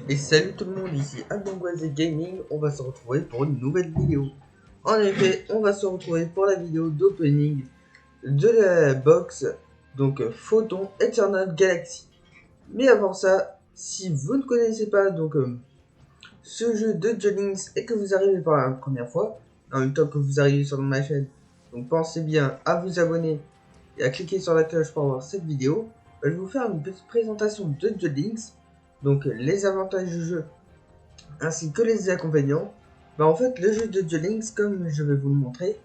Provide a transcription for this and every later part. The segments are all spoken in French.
Et salut tout le monde, ici Abdongoise Gaming, on va se retrouver pour une nouvelle vidéo. En effet, on va se retrouver pour la vidéo d'opening de la box, donc Photon Eternal Galaxy. Mais avant ça, si vous ne connaissez pas ce jeu de Jolings et que vous arrivez pour la première fois, en même temps que vous arrivez sur ma chaîne, donc pensez bien à vous abonner et à cliquer sur la cloche pour voir cette vidéo. Je vais vous faire une petite présentation de Jolings, donc les avantages du jeu ainsi que les inconvénients. En fait, le jeu de Jolings, comme je vais vous le montrer,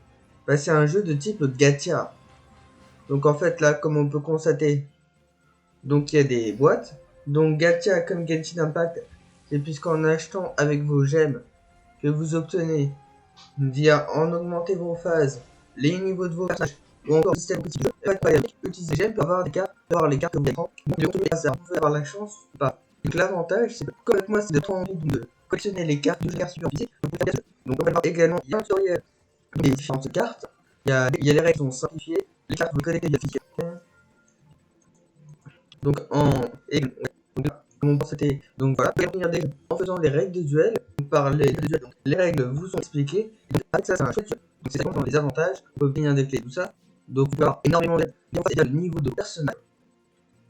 c'est un jeu de type gacha. Donc en fait là, comme on peut constater, donc il y a des boîtes. Donc gacha comme Genshin Impact, c'est puisqu'en achetant avec vos gemmes que vous obtenez via en augmenter vos phases, les niveaux de vos personnages, ou encore le système petit jeu, utiliser gemmes pour avoir des cartes, pour avoir les cartes que vous voulez prendre. Donc vous pouvez avoir la chance ou pas. Donc l'avantage, c'est que comme avec moi, c'est de trop envie de collectionner les cartes de cartes super physiques. Donc on va voir également, il y a un tutoriel des différentes cartes. Il y a les règles qui sont simplifiées, les cartes vous connectez via fichier. Donc comme on c'était donc voilà, en faisant les règles de duel, par les règles vous sont expliquées. Donc avec ça, c'est un chouette. Donc c'est vraiment les avantages, on peut obtenir des clés, tout ça. Donc vous pouvez avoir énormément d'aide. Et en fait, il y a le niveau de personnage.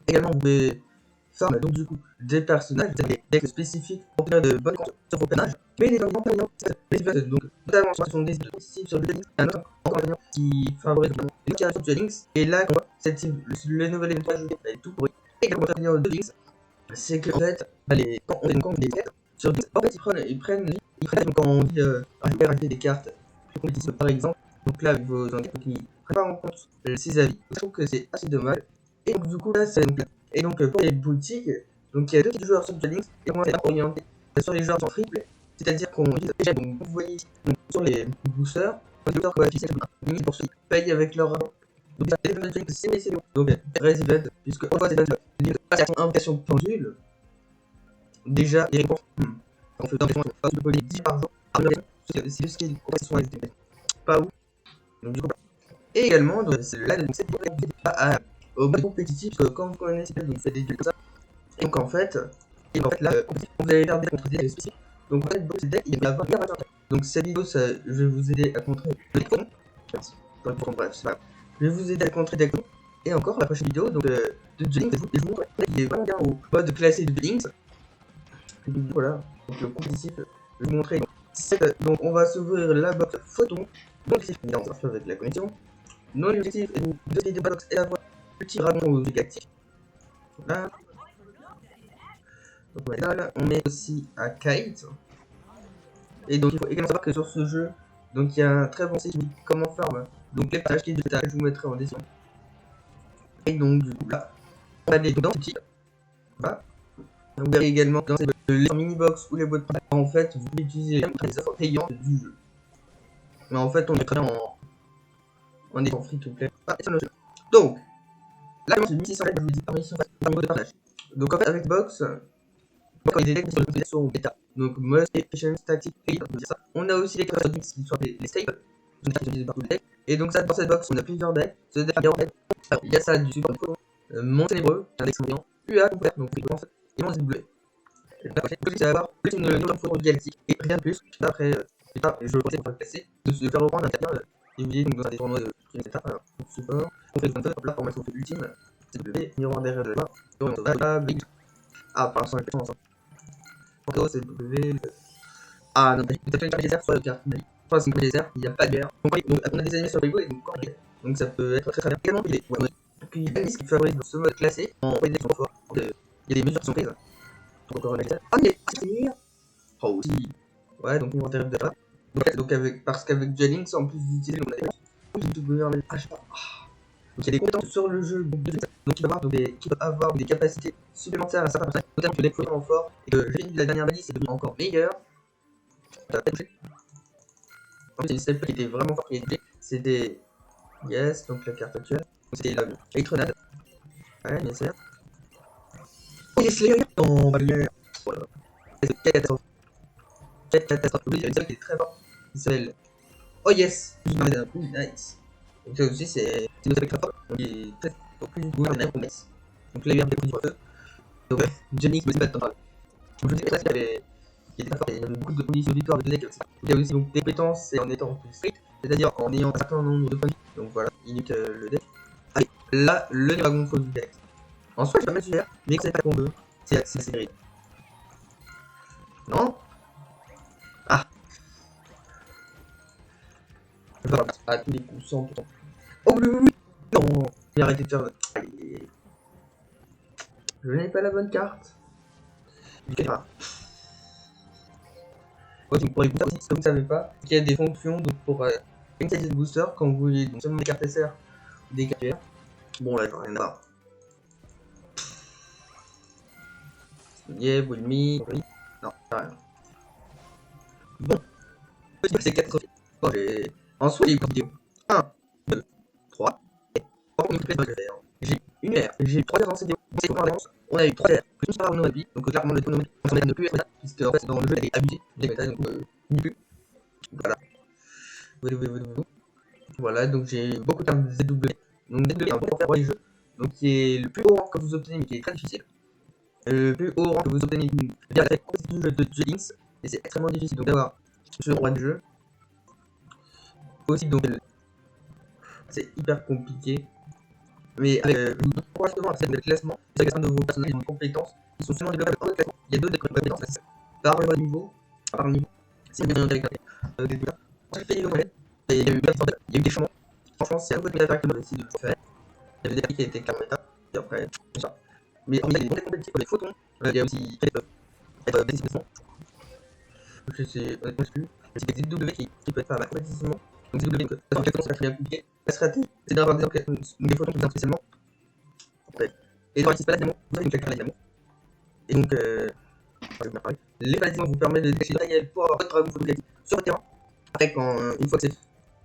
Également, vous pouvez farm donc du coup des personnages, vous avez des decks spécifiques pour obtenir de bonnes comptes sur vos personnages. Mais les inconvénients, c'est donc notamment sur son des sur le Duel Links, il y a un autre inconvénient qui favorise les cartes sur Duel Links. Et là, on voit cette le nouvel événement ajouté, est tout pourri. Et le inconvénient de Duel Links, c'est que en fait, quand on des cartes sur Duel Links, en fait ils prennent donc, quand on dit rajouter des cartes plus compétitives par exemple, donc là avec vos enquêtes, donc ils prennent pas en compte ces avis. Je trouve que c'est assez dommage. Et donc du coup là c'est donc et donc pour les boutiques, donc il y a deux types de joueurs sur Duel Links et moi c'est orienté sur les joueurs en free play, c'est-à-dire qu'on utilise déjà donc vous voyez ici, donc, sur les boosters, les joueurs coefficients limite pour ceux qui payent avec leur argent. Donc les Duel Links c'est bon. Donc Resident, puisque on voit c'est invitation de pendule. Déjà les récompenses, on fait des récompenses de poly 10 par jour. C'est ce qui sont pas où. Donc du coup et également donc, c'est là donc c'est au mode compétitif, parce que comme vous connaissez, donc vous faites des duels comme ça. Et donc en fait là, vous allez faire des contre des spécifiques. Donc en fait, dans ce deck, il y a 20 cartes. Donc cette vidéo, je vais vous aider à contrer les décons. Bref, c'est pas grave. Je vais vous aider à contrer des décons. Et encore la prochaine vidéo donc, de Jolings, je vous montre qu'il est vraiment bien au mode classé de Jolings. Donc voilà, donc le compétitif, je vais vous montrer. Donc on va s'ouvrir la box Photon. Donc c'est fini, on va faire avec la connexion. Non, l'objectif est de les box et avoir le petit dragon aux galactiques. Voilà. Donc voilà, on met aussi à Kite. Et donc il faut également savoir que sur ce jeu, donc il y a un très bon site qui dit comment farm. Donc les pages qui je vous mettrai en description. Et donc du coup là, on a des dans ce type. Voilà. Vous verrez également dans les mini box ou les boîtes en fait vous pouvez utiliser les offres payantes du jeu. Mais en fait on est très en étant free to play. Donc là c'est 1600 je vous dis par de partage. Donc en fait avec box, quand il y a des decks sur le sont bêta. Donc most efficient static on a aussi les cartes qui sont appelées les staples. Donc ça utilisé partout les decks. Et donc ça dans cette box on a plusieurs decks. Ce deck alors, il y a ça du support de photo, Mont Ténébreux, un deck sanguin, UA complet, donc en fait, et non doublé. Ça va avoir plus une photo galactique et rien de plus. Après, je pensais qu'on va classer, de se faire reprendre un terrain évolué donc dans des tournois de support. On fait le fun là, formation ultime, CW, miroir derrière de là, on big. Ah, par exemple, la question, c'est W. Ah non, peut-être une carte désert sur le carte. Enfin, c'est une carte désert, il n'y a pas de guerre. Donc on a des ennemis sur le et donc ça peut être très très bien. Également, il y a des qui favorisent ce mode classé en prédiction fort. Il y a des mesures qui sont prises. Donc encore une fois. Ah mais oh aussi. Ouais, donc inventaire de là. Donc parce qu'avec Jolings, en plus d'utiliser on a des gouvernements. Ah, je sais pas. Donc il y a des compétences sur le jeu, donc qui peuvent avoir des capacités supplémentaires à certains personnages, notamment que l'explosion fort, et que j'ai fini la dernière balise, c'est devenu encore meilleur. En fait, c'est une step qui était vraiment fort, c'est des... Yes, donc la carte actuelle. C'était la Eitrenade. Ouais, bien sûr. Oh, yes, Slayer en valeur. Voilà. C'est 4 catastrophes. 4 catastrophes. Oui, il y a une seule qui est très forte. Qui s'appelle... Oh yes, d'un coup, nice. Donc ça aussi, c'est une seule très forte. Donc il est très plus gouvernement. Donc là, il y a des coups du feu. Donc, Johnny qui me dit maintenant. Donc, je dis que ça, il était très fort, il y avait beaucoup de conditions de victoire de deck aussi. Il y a aussi donc des compétences et en étant plus strict, c'est-à-dire en ayant un certain nombre de points de vie. Donc voilà, inut le deck. Allez, là, le dragon faut du deck. En soi, je vais mettre super, mais que c'est pas qu'on veut. C'est série. Non. Ah, je vais à tous les coups, 100%. Oh oui, oui, oui. Non, j'ai arrêté de faire. Allez. Je n'ai pas la bonne carte. Ah. Ouais, donc pour les boosters aussi, si vous ne savez pas, il y a des fonctions donc pour une série de boosters quand vous voulez donc seulement des cartes SR ou des cartes VR. Bon là, j'en ai rien à voir. Yeah, with me. Non, rien. Bon, c'est catastrophique. Bon, en soi, il y a eu vidéo. 1, 2, 3, et 3 minutes de faire. J'ai une R, j'ai 3 R dans cette vidéo. C'est quoi l'avance? On a eu 3 R, plus une par Onomati, donc clairement le Onomati, on ne peut plus être là, puisque en fait dans le jeu elle est abusée, des méta, donc ni plus. Voilà. Voilà, donc j'ai beaucoup de cartes de ZW. Donc ZW est un bon pour faire les jeux. Donc qui est le plus haut rang que vous obtenez, mais qui est très difficile. Le plus haut rang que vous obtenez via la compétition du jeu de Jinx, et c'est extrêmement difficile donc d'avoir ce roi de jeu. Aussi donc c'est hyper compliqué. Mais avec justement avec le classement, c'est la question de vos personnages et de vos compétences, ils sont seulement développés avec un classement. Il y a d'autres compétences par le niveau, par le niveau. C'est bien avec des bouts. J'ai fait des vidéos et il y a eu des changements. Franchement, c'est un peu de méta que j'ai décidé de faire. Il y avait des qui étaient carrément méta, et après, c'est ça. Mais il y a des bons compétitifs comme les photons, il y a aussi qui peuvent être décisivement. Je sais honnêtement plus. C'est des ZW qui peuvent être pas mal compétitivement. Donc ZW, donc ça fait c'est très bien compliqué. La stratégie, c'est d'avoir des photons qui viennent spécialement. Et dans les paladins, vous avez une claque paladin. Et donc, les paladins vous permettent de détacher le matériel pour avoir votre dragon photographique sur le terrain. Après, une fois que c'est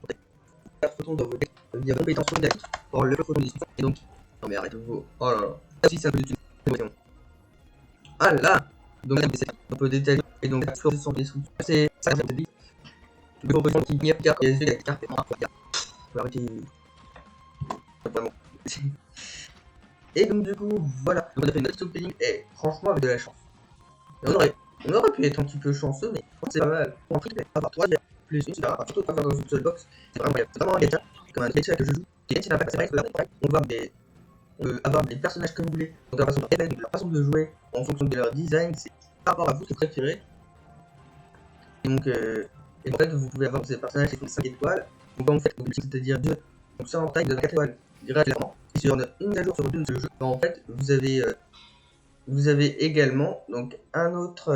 fait, photon dans vos decks, il y a compétence photographique pour le photon de discussion. Et donc, non mais arrêtez-vous. Oh là là. Ça aussi, c'est un peu de émotion. Ah là. Donc là, c'est un peu détaillé. Et donc, la floraison des destruction. C'est ça, c'est vite. Le proposition qui n'y a pas de yeux avec des cartes et en regarde. Faut arrêter. Vraiment. Et donc, du coup, voilà. Donc, on a fait notre opening et franchement, avec de la chance. On aurait pu être un petit peu chanceux, mais c'est pas mal. Pour un truc, avoir 3 VR plus une super, surtout pas faire dans une seule box, c'est vraiment un gacha. Comme un gacha que je joue, qui est impact, c'est vrai que on va avoir des personnages comme vous voulez, donc la façon de effet, donc la façon de jouer en fonction de leur design, c'est par rapport à vous qui préférez. Et donc, en fait, vous pouvez avoir ces personnages qui font 5 étoiles, donc quand vous faites l'objectif, c'est-à-dire 2, donc ça en taille de 4 étoiles, gratuitement. Et sur une mise à jour sur 2 de ce jeu, en fait, vous avez également donc un autre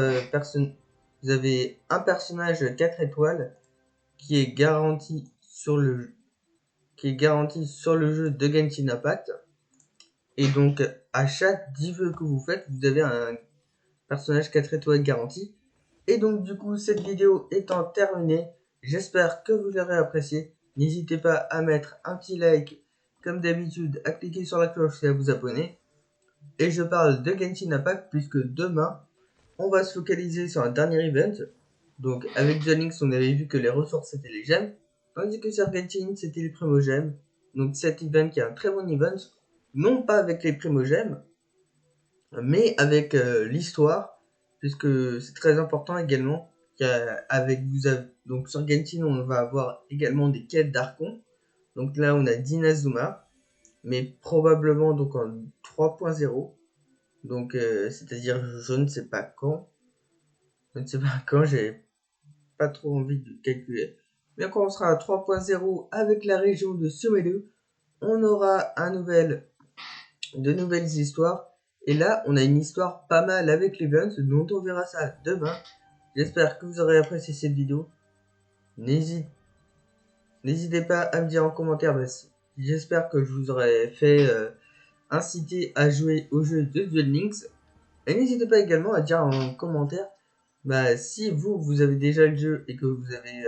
vous avez un personnage 4 étoiles qui est garanti sur le jeu de Genshin Impact. Et donc à chaque 10 vœux que vous faites, vous avez un personnage 4 étoiles garanti. Et donc du coup, cette vidéo étant terminée, j'espère que vous l'aurez apprécié. N'hésitez pas à mettre un petit like comme d'habitude, à cliquer sur la cloche et à vous abonner. Et je parle de Genshin Impact puisque demain, on va se focaliser sur un dernier event. Donc avec Jonix, on avait vu que les ressources c'était les gemmes, tandis que sur Genshin c'était les primogèmes. Donc cet event qui est un très bon event, non pas avec les primogèmes, mais avec l'histoire, puisque c'est très important également. Donc sur Genshin, on va avoir également des quêtes d'Archon. Donc là, on a Dinazuma, mais probablement donc en 3.0. Donc c'est-à-dire je ne sais pas quand. Je ne sais pas quand, j'ai pas trop envie de calculer. Mais quand on sera à 3.0 avec la région de Sumelu, on aura de nouvelles histoires. Et là, on a une histoire pas mal avec les guns, dont on verra ça demain. J'espère que vous aurez apprécié cette vidéo. N'hésitez pas à me dire en commentaire. J'espère que je vous aurai fait inciter à jouer au jeu de Duel Links. Et n'hésitez pas également à dire en commentaire si vous avez déjà le jeu et que vous avez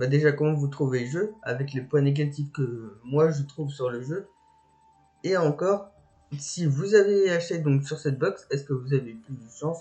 déjà comment vous trouvez le jeu avec les points négatifs que moi je trouve sur le jeu. Et encore, si vous avez acheté donc sur cette box, est-ce que vous avez plus de chance